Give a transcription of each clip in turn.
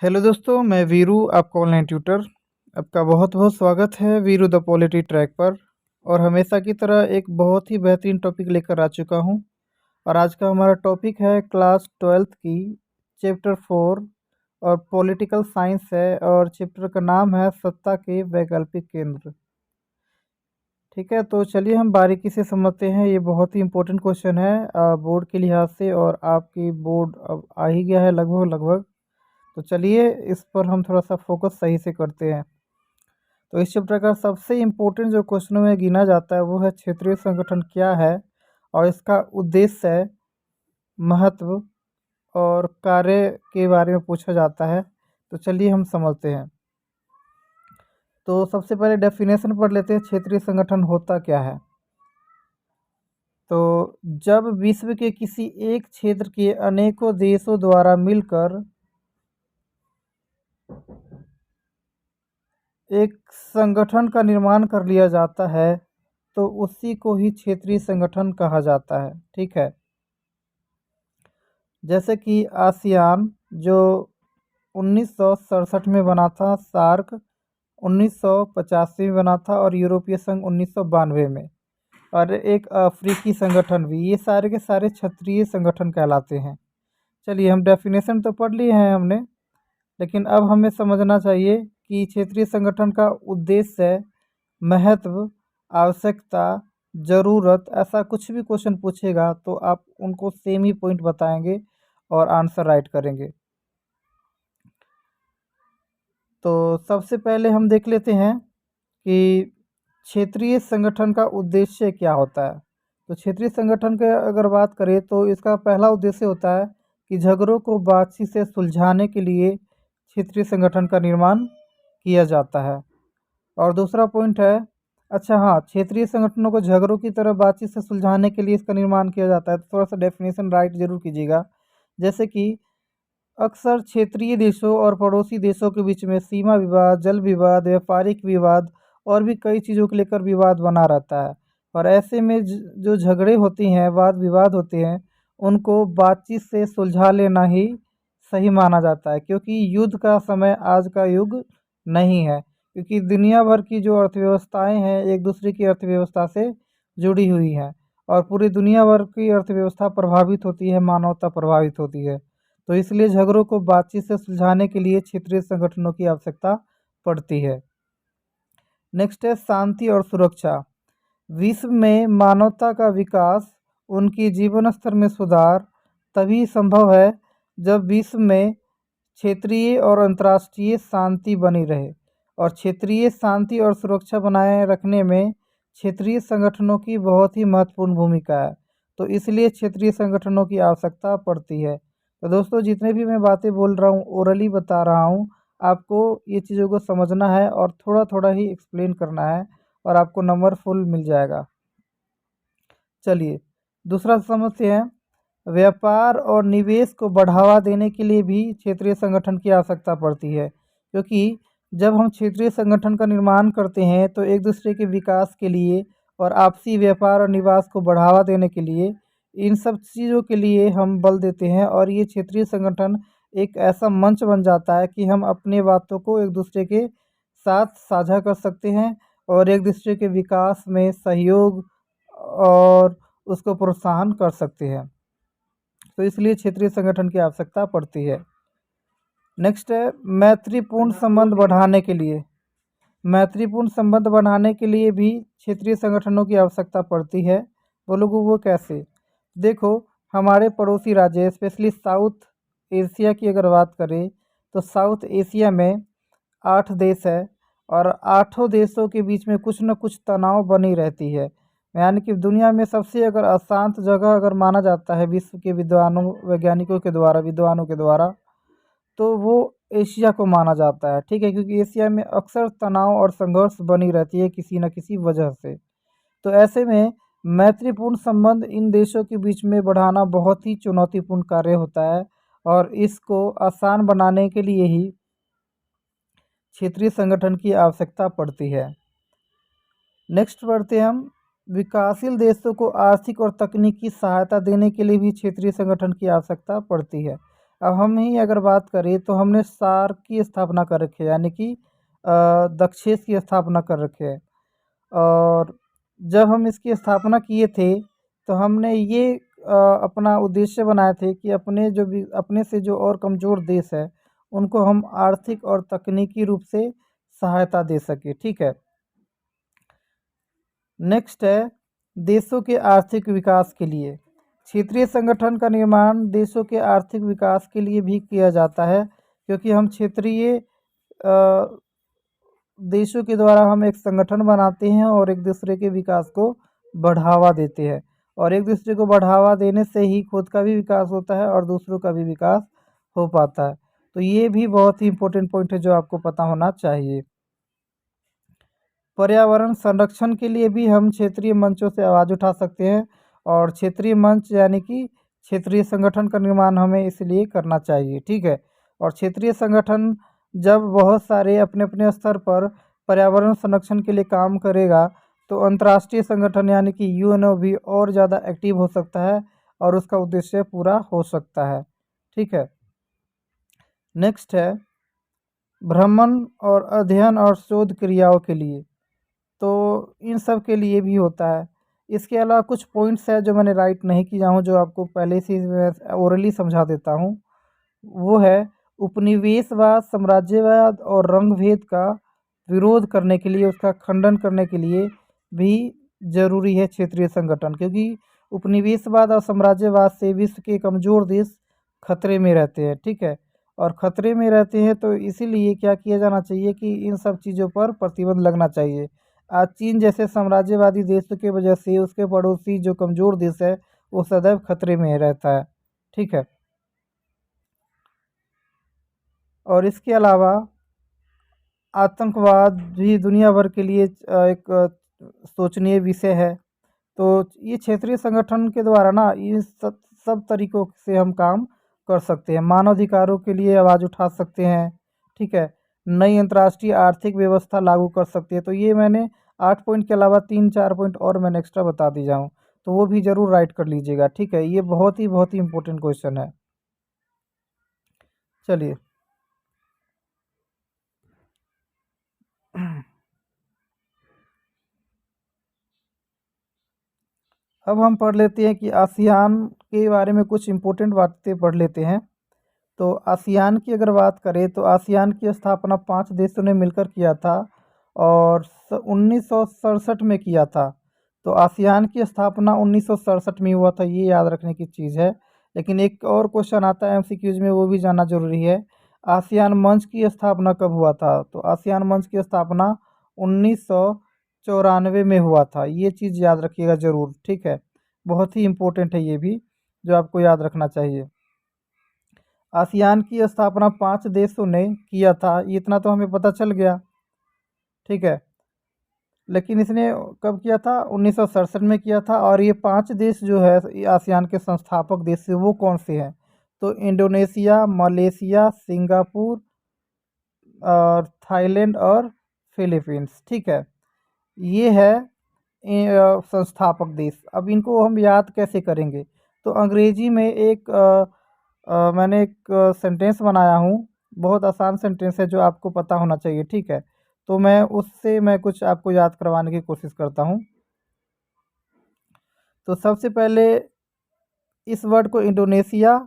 Hello दोस्तों, मैं वीरू, आपका ऑनलाइन ट्यूटर। आपका बहुत बहुत स्वागत है वीरू द पॉलिटी ट्रैक पर। और हमेशा की तरह एक बहुत ही बेहतरीन टॉपिक लेकर आ चुका हूं। और आज का हमारा टॉपिक है क्लास 12th की चैप्टर 4 और पॉलिटिकल साइंस है। और चैप्टर का नाम है सत्ता के वैकल्पिक केंद्र। ठीक है, तो चलिए हम बारीकी से समझते हैं। ये बहुत ही इंपॉर्टेंट क्वेश्चन है बोर्ड के लिहाज से, और आपकी बोर्ड अब आ ही गया है लगभग लगभग। तो चलिए इस पर हम थोड़ा सा फोकस सही से करते हैं। तो इस चैप्टर का सबसे इम्पोर्टेंट जो क्वेश्चनों में गिना जाता है वो है क्षेत्रीय संगठन क्या है और इसका उद्देश्य, महत्व और कार्य के बारे में पूछा जाता है। तो चलिए हम समझते हैं। तो सबसे पहले डेफिनेशन पढ़ लेते हैं, क्षेत्रीय संगठन होता क्या है। तो जब विश्व के किसी एक क्षेत्र के अनेकों देशों द्वारा मिलकर एक संगठन का निर्माण कर लिया जाता है तो उसी को ही क्षेत्रीय संगठन कहा जाता है। ठीक है, जैसे कि आसियान जो 1967 में बना था, सार्क 1985 में बना था और यूरोपीय संघ 1992 में, और एक अफ्रीकी संगठन भी, ये सारे के सारे क्षेत्रीय संगठन कहलाते हैं। चलिए, हम डेफिनेशन तो पढ़ लिए हैं हमने, लेकिन अब हमें समझना चाहिए कि क्षेत्रीय संगठन का उद्देश्य, महत्व, आवश्यकता, ज़रूरत, ऐसा कुछ भी क्वेश्चन पूछेगा तो आप उनको सेम ही पॉइंट बताएंगे और आंसर राइट करेंगे। तो सबसे पहले हम देख लेते हैं कि क्षेत्रीय संगठन का उद्देश्य क्या होता है। तो क्षेत्रीय संगठन के अगर बात करें तो इसका पहला उद्देश्य होता है कि झगड़ों को बातचीत से सुलझाने के लिए क्षेत्रीय संगठन का निर्माण किया जाता है। और दूसरा पॉइंट है, अच्छा हाँ, क्षेत्रीय संगठनों को झगड़ों की तरह बातचीत से सुलझाने के लिए इसका निर्माण किया जाता है। तो थोड़ा सा डेफिनेशन राइट जरूर कीजिएगा। जैसे कि अक्सर क्षेत्रीय देशों और पड़ोसी देशों के बीच में सीमा विवाद, जल विवाद, व्यापारिक विवाद और भी कई चीज़ों को लेकर विवाद बना रहता है। और ऐसे में जो झगड़े होती हैं, वाद विवाद होते हैं, उनको बातचीत से सुलझा लेना ही सही माना जाता है, क्योंकि युद्ध का समय आज का युग नहीं है। क्योंकि दुनिया भर की जो अर्थव्यवस्थाएं हैं एक दूसरे की अर्थव्यवस्था से जुड़ी हुई हैं, और पूरी दुनिया भर की अर्थव्यवस्था प्रभावित होती है, मानवता प्रभावित होती है। तो इसलिए झगड़ों को बातचीत से सुलझाने के लिए क्षेत्रीय संगठनों की आवश्यकता पड़ती है। नेक्स्ट है शांति और सुरक्षा। विश्व में मानवता का विकास, उनकी जीवन स्तर में सुधार तभी संभव है जब विश्व में क्षेत्रीय और अंतर्राष्ट्रीय शांति बनी रहे। और क्षेत्रीय शांति और सुरक्षा बनाए रखने में क्षेत्रीय संगठनों की बहुत ही महत्वपूर्ण भूमिका है। तो इसलिए क्षेत्रीय संगठनों की आवश्यकता पड़ती है। तो दोस्तों, जितने भी मैं बातें बोल रहा हूँ, ओरली बता रहा हूँ, आपको ये चीज़ों को समझना है और थोड़ा थोड़ा ही एक्सप्लेन करना है, और आपको नंबर फुल मिल जाएगा। चलिए दूसरा समझते हैं। व्यापार और निवेश को बढ़ावा देने के लिए भी क्षेत्रीय संगठन की आवश्यकता पड़ती है, क्योंकि जब हम क्षेत्रीय संगठन का निर्माण करते हैं तो एक दूसरे के विकास के लिए और आपसी व्यापार और निवास को बढ़ावा देने के लिए, इन सब चीज़ों के लिए हम बल देते हैं। और ये क्षेत्रीय संगठन एक ऐसा मंच बन जाता है कि हम अपने बातों को एक दूसरे के साथ साझा कर सकते हैं और एक दूसरे के विकास में सहयोग और उसको प्रोत्साहन कर सकते हैं। तो इसलिए क्षेत्रीय संगठन की आवश्यकता पड़ती है। नेक्स्ट है मैत्रीपूर्ण संबंध बढ़ाने के लिए। मैत्रीपूर्ण संबंध बढ़ाने के लिए भी क्षेत्रीय संगठनों की आवश्यकता पड़ती है। बोलोगे वो कैसे? देखो, हमारे पड़ोसी राज्य स्पेशली साउथ एशिया की अगर बात करें तो साउथ एशिया में 8 देश है, और 8 देशों के बीच में कुछ न कुछ तनाव बनी रहती है। यानी कि दुनिया में सबसे अगर अशांत जगह अगर माना जाता है विश्व के विद्वानों के द्वारा, तो वो एशिया को माना जाता है। ठीक है, क्योंकि एशिया में अक्सर तनाव और संघर्ष बनी रहती है किसी न किसी वजह से। तो ऐसे में मैत्रीपूर्ण संबंध इन देशों के बीच में बढ़ाना बहुत ही चुनौतीपूर्ण कार्य होता है, और इसको आसान बनाने के लिए ही क्षेत्रीय संगठन की आवश्यकता पड़ती है। नेक्स्ट बढ़ते हम। विकासशील देशों को आर्थिक और तकनीकी सहायता देने के लिए भी क्षेत्रीय संगठन की आवश्यकता पड़ती है। अब हम ही अगर बात करें तो हमने सार्क की स्थापना कर रखी है, यानी कि दक्षेस की स्थापना कर रखे है। और जब हम इसकी स्थापना किए थे तो हमने ये अपना उद्देश्य बनाए थे कि अपने से जो और कमज़ोर देश है उनको हम आर्थिक और तकनीकी रूप से सहायता दे सके। ठीक है। नेक्स्ट है देशों के आर्थिक विकास के लिए। क्षेत्रीय संगठन का निर्माण देशों के आर्थिक विकास के लिए भी किया जाता है, क्योंकि हम क्षेत्रीय देशों के द्वारा हम एक संगठन बनाते हैं और एक दूसरे के विकास को बढ़ावा देते हैं, और एक दूसरे को बढ़ावा देने से ही खुद का भी विकास होता है और दूसरों का भी विकास हो पाता है। तो ये भी बहुत ही इम्पोर्टेंट पॉइंट है जो आपको पता होना चाहिए। पर्यावरण संरक्षण के लिए भी हम क्षेत्रीय मंचों से आवाज़ उठा सकते हैं, और क्षेत्रीय मंच यानी कि क्षेत्रीय संगठन का निर्माण हमें इसलिए करना चाहिए। ठीक है। और क्षेत्रीय संगठन जब बहुत सारे अपने अपने स्तर पर पर्यावरण संरक्षण के लिए काम करेगा तो अंतर्राष्ट्रीय संगठन यानी कि यूएनओ भी और ज़्यादा एक्टिव हो सकता है और उसका उद्देश्य पूरा हो सकता है। ठीक है। नेक्स्ट है भ्रमण और अध्ययन और शोध क्रियाओं के लिए, तो इन सब के लिए भी होता है। इसके अलावा कुछ पॉइंट्स है जो मैंने राइट नहीं किया हूँ, जो आपको पहले से मैं ओरली समझा देता हूँ। वो है उपनिवेशवाद, साम्राज्यवाद और रंगभेद का विरोध करने के लिए, उसका खंडन करने के लिए भी ज़रूरी है क्षेत्रीय संगठन, क्योंकि उपनिवेशवाद और साम्राज्यवाद से विश्व के कमज़ोर देश खतरे में रहते हैं। ठीक है। और ख़तरे में रहते हैं तो इसीलिए क्या किया जाना चाहिए कि इन सब चीज़ों पर प्रतिबंध लगना चाहिए। आज चीन जैसे साम्राज्यवादी देशों की वजह से उसके पड़ोसी जो कमज़ोर देश है वो सदैव खतरे में रहता है। ठीक है। और इसके अलावा आतंकवाद भी दुनिया भर के लिए एक सोचनीय विषय है। तो ये क्षेत्रीय संगठन के द्वारा ना इन सब सब तरीक़ों से हम काम कर सकते हैं। मानवाधिकारों के लिए आवाज़ उठा सकते हैं। ठीक है। नई अंतर्राष्ट्रीय आर्थिक व्यवस्था लागू कर सकते हैं। तो ये मैंने 8 पॉइंट के अलावा 3-4 पॉइंट और मैंने एक्स्ट्रा बता दी जाऊँ, तो वो भी ज़रूर राइट कर लीजिएगा। ठीक है। ये बहुत ही इम्पोर्टेंट क्वेश्चन है। चलिए अब हम पढ़ लेते हैं कि आसियान के बारे में कुछ इम्पोर्टेंट बातें पढ़ लेते हैं। तो आसियान की अगर बात करें तो आसियान की स्थापना 5 देशों ने मिलकर किया था और 1967 में किया था। तो आसियान की स्थापना 1967 में हुआ था, ये याद रखने की चीज़ है। लेकिन एक और क्वेश्चन आता है एमसीक्यूज में, वो भी जानना जरूरी है। आसियान मंच की स्थापना कब हुआ था? तो आसियान मंच की स्थापना 1994 में हुआ था। ये चीज़ याद रखिएगा ज़रूर। ठीक है। बहुत ही इम्पोर्टेंट है ये भी, जो आपको याद रखना चाहिए। आसियान की स्थापना 5 देशों ने किया था, इतना तो हमें पता चल गया। ठीक है। लेकिन इसने कब किया था? 1967 में किया था। और ये 5 देश जो है ये आसियान के संस्थापक देश से वो कौन से हैं? तो इंडोनेशिया, मलेशिया, सिंगापुर और थाईलैंड और फिलीपींस। ठीक है। ये है संस्थापक देश। अब इनको हम याद कैसे करेंगे? तो अंग्रेजी में मैंने एक सेंटेंस बनाया हूँ, बहुत आसान सेंटेंस है जो आपको पता होना चाहिए। ठीक है। तो मैं कुछ आपको याद करवाने की कोशिश करता हूँ। तो सबसे पहले इस वर्ड को इंडोनेशिया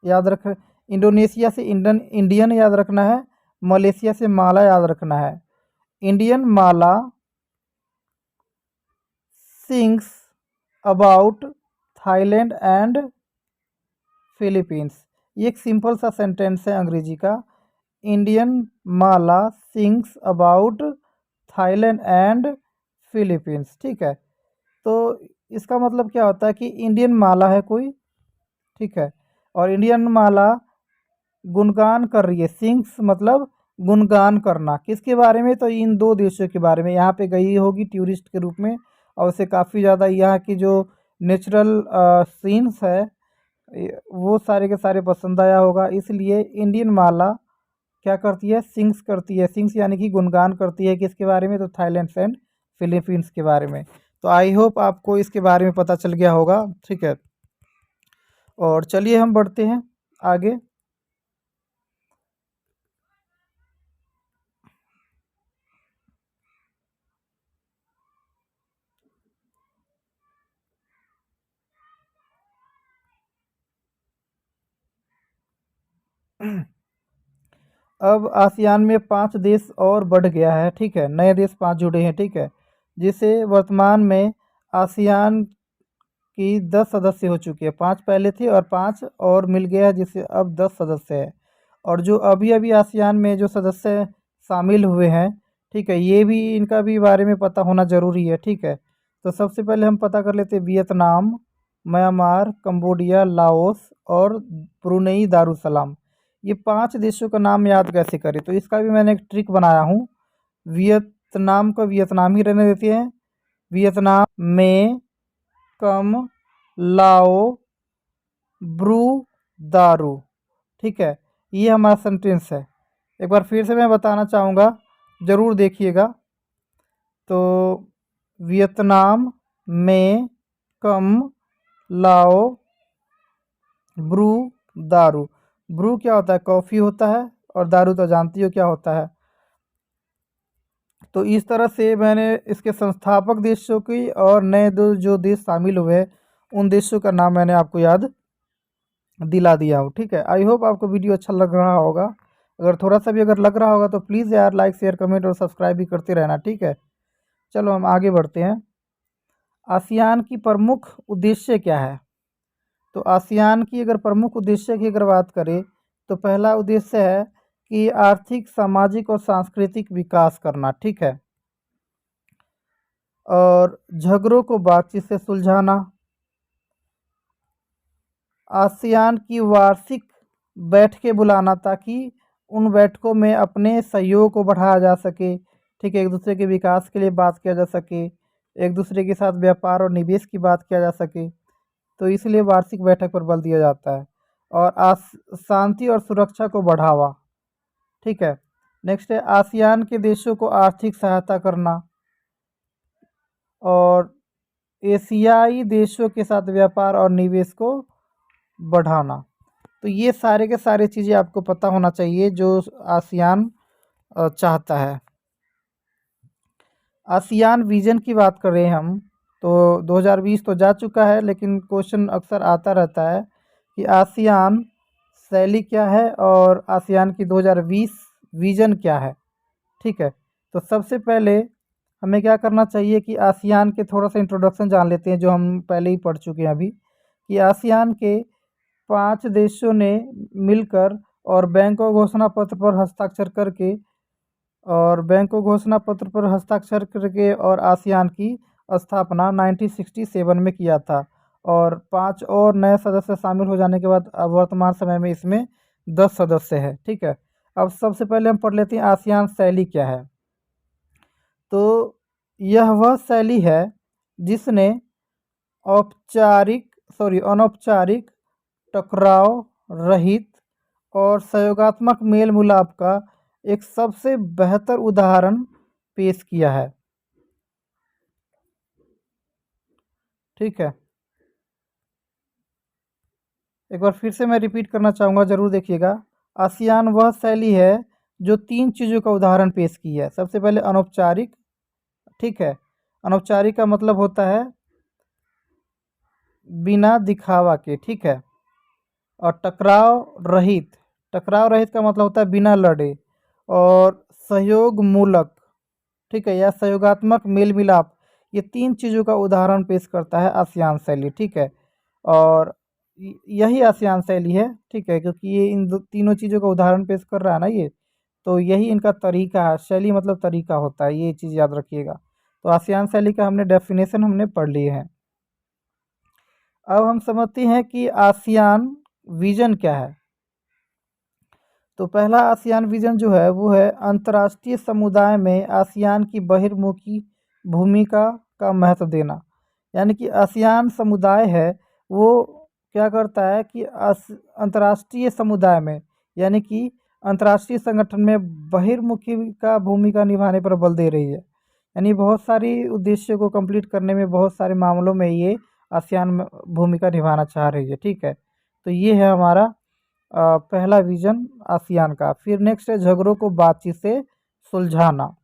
याद रख इंडोनेशिया से इंडियन याद रखना है, मलेशिया से माला याद रखना है। Indian Mala sings about Thailand and Philippines. ये एक सिंपल सा सेंटेंस है अंग्रेजी का। Indian Mala sings about Thailand and Philippines. ठीक है। तो इसका मतलब क्या होता है कि इंडियन माला है कोई, ठीक है, और इंडियन माला गुणगान कर रही है। सिंग्स मतलब गुणगान करना, किसके बारे में? तो इन 2 देशों के बारे में। यहाँ पे गई होगी टूरिस्ट के रूप में और उसे काफ़ी ज़्यादा यहाँ की जो नेचुरल सीन्स है वो सारे के सारे पसंद आया होगा। इसलिए इंडियन माला क्या करती है? सिंग्स करती है। सिंग्स यानी कि गुणगान करती है, किसके बारे में? तो थाईलैंड एंड फिलीपींस के बारे में। तो आई होप आपको इसके बारे में पता चल गया होगा। ठीक है। और चलिए हम बढ़ते हैं आगे। अब आसियान में 5 देश और बढ़ गया है, ठीक है, नए देश 5 जुड़े हैं, ठीक है, जिससे वर्तमान में आसियान की 10 सदस्य हो चुके हैं। 5 पहले थे और 5 और मिल गया है, जिससे अब 10 सदस्य है। और जो अभी अभी आसियान में जो सदस्य शामिल हुए हैं, ठीक है, ये भी इनका भी बारे में पता होना ज़रूरी है, ठीक है। तो सबसे पहले हम पता कर लेते हैं वियतनाम, म्यांमार, कंबोडिया, लाओस और ब्रुनेई दारुसलाम। ये 5 देशों का नाम याद कैसे करें, तो इसका भी मैंने एक ट्रिक बनाया हूँ। वियतनाम को वियतनाम ही रहने देते हैं। वियतनाम में कम लाओ ब्रू दारू, ठीक है, ये हमारा सेंटेंस है। एक बार फिर से मैं बताना चाहूँगा, ज़रूर देखिएगा। तो वियतनाम में कम लाओ ब्रू दारू। ब्रू क्या होता है, कॉफ़ी होता है, और दारू तो जानती हो क्या होता है। तो इस तरह से मैंने इसके संस्थापक देशों की और नए जो देश शामिल हुए उन देशों का नाम मैंने आपको याद दिला दिया हूँ, ठीक है। आई होप आपको वीडियो अच्छा लग रहा होगा। अगर थोड़ा सा भी अगर लग रहा होगा तो प्लीज़ यार लाइक शेयर कमेंट और सब्सक्राइब भी करते रहना, ठीक है। चलो हम आगे बढ़ते हैं। आसियान की प्रमुख उद्देश्य क्या है, तो आसियान की अगर प्रमुख उद्देश्य की अगर बात करें तो पहला उद्देश्य है कि आर्थिक, सामाजिक और सांस्कृतिक विकास करना, ठीक है, और झगड़ों को बातचीत से सुलझाना। आसियान की वार्षिक बैठकें बुलाना ताकि उन बैठकों में अपने सहयोग को बढ़ाया जा सके, ठीक है, एक दूसरे के विकास के लिए बात किया जा सके, एक दूसरे के साथ व्यापार और निवेश की बात किया जा सके, तो इसलिए वार्षिक बैठक पर बल दिया जाता है। और शांति और सुरक्षा को बढ़ावा, ठीक है। नेक्स्ट है आसियान के देशों को आर्थिक सहायता करना और एशियाई देशों के साथ व्यापार और निवेश को बढ़ाना। तो ये सारे के सारे चीज़ें आपको पता होना चाहिए जो आसियान चाहता है। आसियान विजन की बात करें हम तो 2020 तो जा चुका है, लेकिन क्वेश्चन अक्सर आता रहता है कि आसियान शैली क्या है और आसियान की 2020 विजन क्या है, ठीक है। तो सबसे पहले हमें क्या करना चाहिए कि आसियान के थोड़ा सा इंट्रोडक्शन जान लेते हैं, जो हम पहले ही पढ़ चुके हैं अभी, कि आसियान के 5 देशों ने मिलकर और बैंकॉक घोषणा पत्र पर हस्ताक्षर करके और आसियान की स्थापना 1967 में किया था। और 5 और नए सदस्य शामिल हो जाने के बाद अब वर्तमान समय में इसमें 10 सदस्य है, ठीक है। अब सबसे पहले हम पढ़ लेते हैं आसियान शैली क्या है। तो यह वह शैली है जिसने अनौपचारिक, टकराव रहित और सहयोगात्मक मेल मिलाप का एक सबसे बेहतर उदाहरण पेश किया है, ठीक है। एक बार फिर से मैं रिपीट करना चाहूँगा, ज़रूर देखिएगा। आसियान वह शैली है जो 3 चीज़ों का उदाहरण पेश की है। सबसे पहले अनौपचारिक, ठीक है, अनौपचारिक का मतलब होता है बिना दिखावा के, ठीक है। और टकराव रहित का मतलब होता है बिना लड़े। और सहयोग मूलक, ठीक है, या सहयोगात्मक मेल मिलाप, ये 3 चीज़ों का उदाहरण पेश करता है आसियान शैली, ठीक है। और यही आसियान शैली है, ठीक है, क्योंकि ये इन तीनों चीज़ों का उदाहरण पेश कर रहा है ना ये, तो यही इनका तरीका है। शैली मतलब तरीका होता है, ये चीज़ याद रखिएगा। तो आसियान शैली का हमने डेफिनेशन हमने पढ़ लिए हैं। अब हम समझते हैं कि आसियान विजन क्या है। तो पहला आसियान विजन जो है वो है अंतर्राष्ट्रीय समुदाय में आसियान की बहिर्मुखी भूमिका का महत्व देना। यानी कि आसियान समुदाय है वो क्या करता है कि अंतर्राष्ट्रीय समुदाय में, यानी कि अंतर्राष्ट्रीय संगठन में बहिर्मुखी का भूमिका निभाने पर बल दे रही है। यानी बहुत सारी उद्देश्यों को कंप्लीट करने में, बहुत सारे मामलों में ये आसियान भूमिका निभाना चाह रही है, ठीक है। तो ये है हमारा पहला विजन आसियान का। फिर नेक्स्ट है झगड़ों को बातचीत से सुलझाना,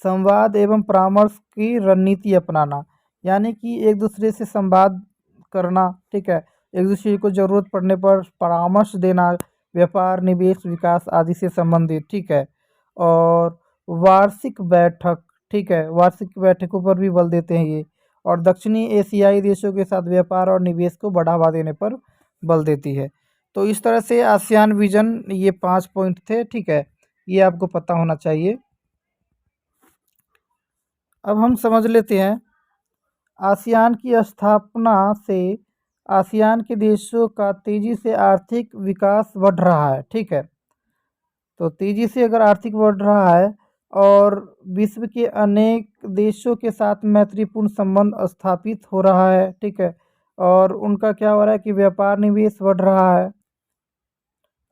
संवाद एवं परामर्श की रणनीति अपनाना। यानी कि एक दूसरे से संवाद करना, ठीक है, एक दूसरे को ज़रूरत पड़ने पर परामर्श देना, व्यापार, निवेश, विकास आदि से संबंधित, ठीक है। और वार्षिक बैठक, ठीक है, वार्षिक बैठकों पर भी बल देते हैं ये। और दक्षिणी एशियाई देशों के साथ व्यापार और निवेश को बढ़ावा देने पर बल देती है। तो इस तरह से आसियान विजन, ये 5 पॉइंट थे, ठीक है, ये आपको पता होना चाहिए। अब हम समझ लेते हैं आसियान की स्थापना से आसियान के देशों का तेज़ी से आर्थिक विकास बढ़ रहा है, ठीक है। तो तेज़ी से अगर आर्थिक बढ़ रहा है और विश्व के अनेक देशों के साथ मैत्रीपूर्ण संबंध स्थापित हो रहा है, ठीक है। और उनका क्या हो रहा है कि व्यापार निवेश बढ़ रहा है।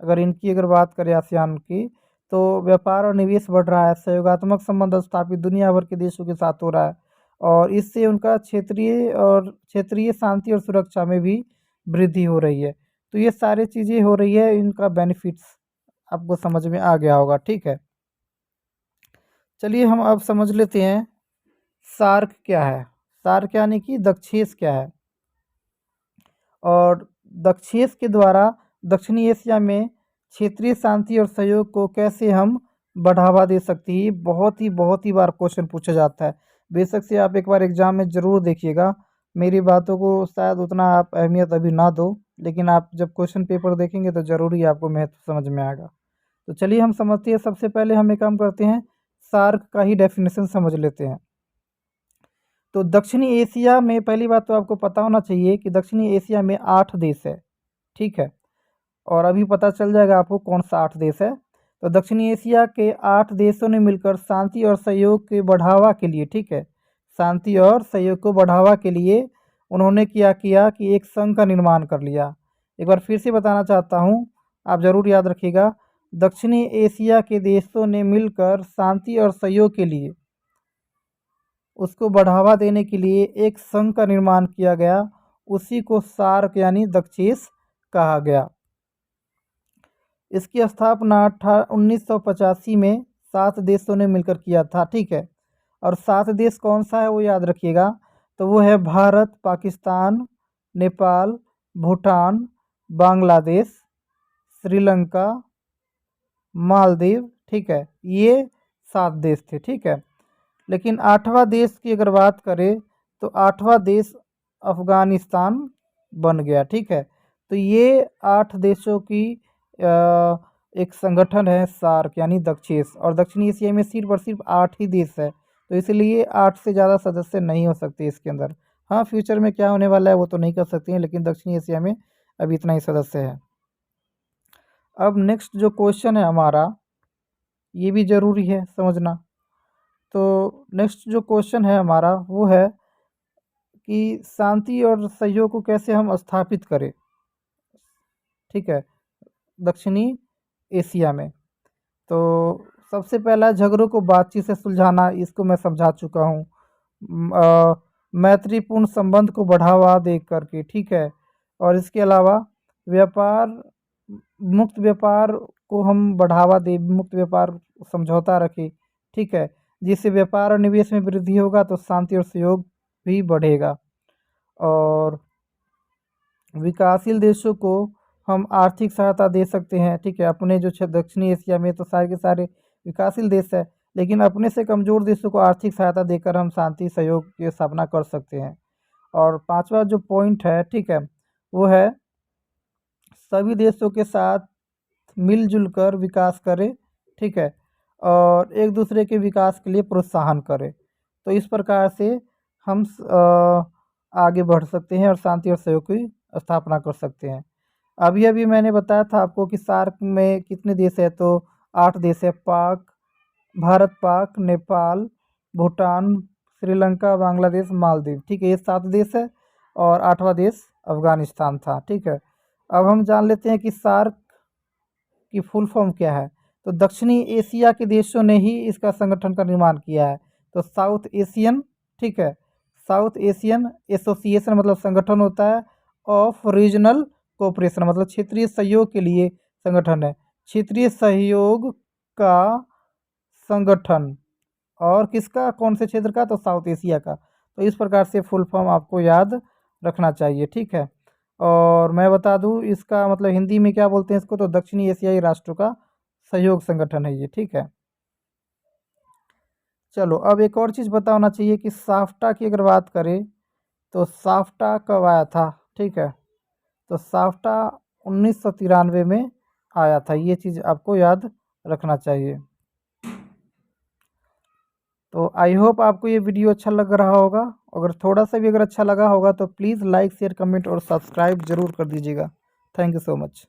अगर बात करें आसियान की, तो व्यापार और निवेश बढ़ रहा है, सहयोगात्मक संबंध स्थापित दुनिया भर के देशों के साथ हो रहा है। और इससे उनका क्षेत्रीय शांति और सुरक्षा में भी वृद्धि हो रही है। तो ये सारी चीज़ें हो रही है, इनका बेनिफिट्स आपको समझ में आ गया होगा, ठीक है। चलिए हम अब समझ लेते हैं सार्क क्या है। सार्क यानी कि दक्षेस क्या है। और दक्षेस के द्वारा दक्षिणी एशिया में क्षेत्रीय शांति और सहयोग को कैसे हम बढ़ावा दे सकते हैं, बहुत ही बार क्वेश्चन पूछा जाता है। बेशक से आप एक बार एग्जाम में ज़रूर देखिएगा। मेरी बातों को शायद उतना आप अहमियत अभी ना दो, लेकिन आप जब क्वेश्चन पेपर देखेंगे तो ज़रूर ही आपको महत्व समझ में आएगा। तो चलिए हम समझते हैं। सबसे पहले हम एक काम करते हैं, सार्क का ही डेफिनेशन समझ लेते हैं। तो दक्षिणी एशिया में पहली बात तो आपको पता होना चाहिए कि दक्षिणी एशिया में 8 देश है, ठीक है। और अभी पता चल जाएगा आपको कौन सा 8 देश है। तो दक्षिणी एशिया के 8 देशों ने मिलकर शांति और सहयोग के बढ़ावा के लिए, ठीक है, शांति और सहयोग को बढ़ावा के लिए उन्होंने क्या किया कि एक संघ का निर्माण कर लिया। एक बार फिर से बताना चाहता हूँ, आप ज़रूर याद रखिएगा। दक्षिणी एशिया के देशों ने मिलकर शांति और सहयोग के लिए, उसको बढ़ावा देने के लिए एक संघ का निर्माण किया गया। उसी को सार्क यानी दक्षेस कहा गया। इसकी स्थापना 1985 में 7 देशों ने मिलकर किया था, ठीक है। और 7 देश कौन सा है वो याद रखिएगा। तो वो है भारत, पाकिस्तान, नेपाल, भूटान, बांग्लादेश, श्रीलंका, मालदीव, ठीक है। ये 7 देश थे, ठीक है। लेकिन 8वां देश की अगर बात करें तो 8वां देश अफ़गानिस्तान बन गया, ठीक है। तो ये 8 देशों की एक संगठन है सार्क यानी दक्षेस। और दक्षिणी एशिया में सिर्फ और सिर्फ 8 ही देश है, तो इसलिए 8 से ज़्यादा सदस्य नहीं हो सकते इसके अंदर। हाँ, फ्यूचर में क्या होने वाला है वो तो नहीं कर सकते हैं, लेकिन दक्षिणी एशिया में अभी इतना ही सदस्य है। अब नेक्स्ट जो क्वेश्चन है हमारा, ये भी ज़रूरी है समझना। तो नेक्स्ट जो क्वेश्चन है हमारा वो है कि शांति और सहयोग को कैसे हम स्थापित करें, ठीक है, दक्षिणी एशिया में। तो सबसे पहला झगड़ों को बातचीत से सुलझाना, इसको मैं समझा चुका हूँ। मैत्रीपूर्ण संबंध को बढ़ावा दे करके, ठीक है। और इसके अलावा व्यापार, मुक्त व्यापार को हम बढ़ावा दें, मुक्त व्यापार समझौता रखें, ठीक है। जिससे व्यापार और निवेश में वृद्धि होगा तो शांति और सहयोग भी बढ़ेगा। और विकासशील देशों को हम आर्थिक सहायता दे सकते हैं, ठीक है। अपने जो दक्षिणी एशिया में तो सारे के सारे विकासशील देश है, लेकिन अपने से कमज़ोर देशों को आर्थिक सहायता देकर हम शांति सहयोग की स्थापना कर सकते हैं। और 5वां जो पॉइंट है, ठीक है, वो है सभी देशों के साथ मिलजुल कर विकास करें, ठीक है। और एक दूसरे के विकास के लिए प्रोत्साहन करें। तो इस प्रकार से हम आगे बढ़ सकते हैं और शांति और सहयोग की स्थापना कर सकते हैं। अभी अभी मैंने बताया था आपको कि सार्क में कितने देश है, तो 8 देश है। भारत, पाक, नेपाल, भूटान, श्रीलंका, बांग्लादेश, मालदीव, ठीक है, ये 7 देश है। और 8वां देश अफ़गानिस्तान था, ठीक है। अब हम जान लेते हैं कि सार्क की फुल फॉर्म क्या है। तो दक्षिणी एशिया के देशों ने ही इसका संगठन का निर्माण किया है। तो साउथ एशियन, ठीक है, साउथ एशियन एसोसिएशन मतलब संगठन होता है। ऑफ रीजनल कोऑपरेशन मतलब क्षेत्रीय सहयोग के लिए संगठन है, क्षेत्रीय सहयोग का संगठन। और किसका, कौन से क्षेत्र का, तो साउथ एशिया का। तो इस प्रकार से फुल फॉर्म आपको याद रखना चाहिए, ठीक है। और मैं बता दूँ इसका मतलब हिंदी में क्या बोलते हैं इसको, तो दक्षिणी एशियाई राष्ट्रों का सहयोग संगठन है ये, ठीक है। चलो अब एक और चीज़ पता होना चाहिए कि साफ्टा की अगर बात करें तो साफ्टा कब आया था, ठीक है। तो साफ्टा 1993 में आया था, ये चीज़ आपको याद रखना चाहिए। तो आई होप आपको ये वीडियो अच्छा लग रहा होगा। अगर थोड़ा सा भी अगर अच्छा लगा होगा तो प्लीज़ लाइक शेयर कमेंट और सब्सक्राइब ज़रूर कर दीजिएगा। Thank you so much.